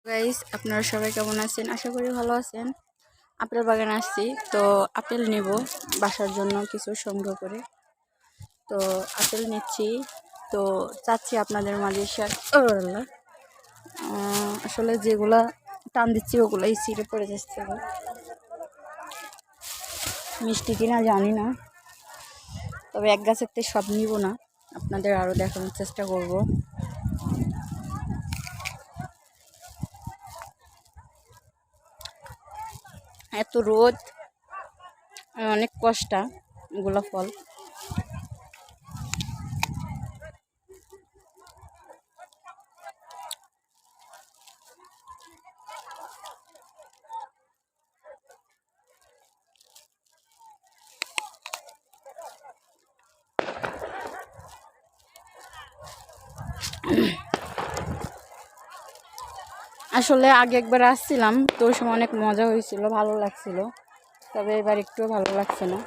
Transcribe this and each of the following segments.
Guys, আপনারা সবাই কেমন আছেন? আশা করি ভালো আছেন। আপেল বাগানে আসছি, তো আপেল নেব বাসার জন্য কিছু সংগ্রহ করে। তো আপেল নিচ্ছি, তো চাচ্ছি আপনাদের মাঝে শেয়ার। আসলে যেগুলা টান দিচ্ছি ওগুলাই ছিঁড়ে পড়ে যাচ্ছে। মিষ্টি কিনা জানি না, তবে এক গাছের থেকে সব নিব না, আপনাদের আরও দেখানোর চেষ্টা করব। এত রোদ, অনেক কষ্ট গোলাপ ফল। আসলে আগে একবার আসছিলাম, তো ওই সময় অনেক মজা হয়েছিল, ভালো লাগছিল, তবে এবার একটু ভালো লাগছে না।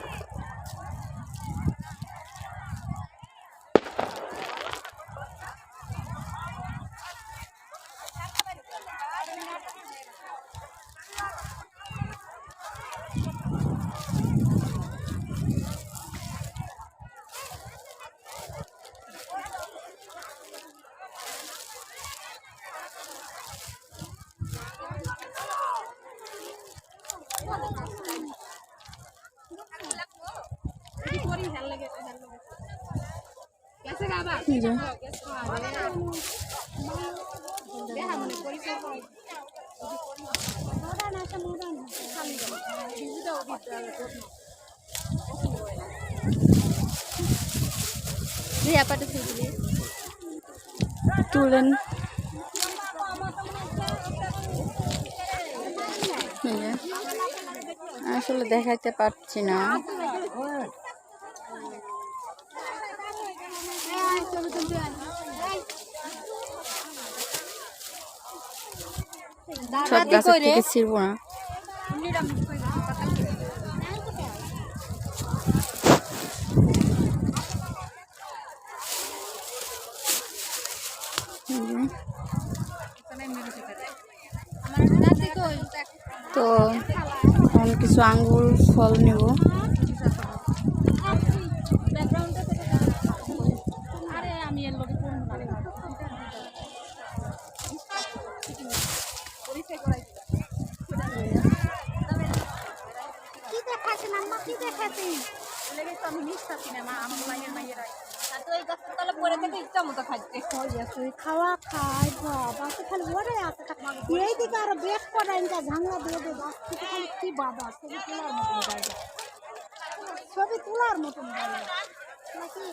তুলেন আসলে দেখাইতে পারছি না। সব গাছের থেকে ছিড়বো না। তো আমি কিছু আঙ্গুর ফল নেব। খাওয়া খায় বাবা খালি ওরে আছে এইদিকে আরো বেশ করা ঝাঙ্গা দিয়ে দেয় বাস থেকে খালি কি বাবা ছবি তোলার মতন জায়গা নাকি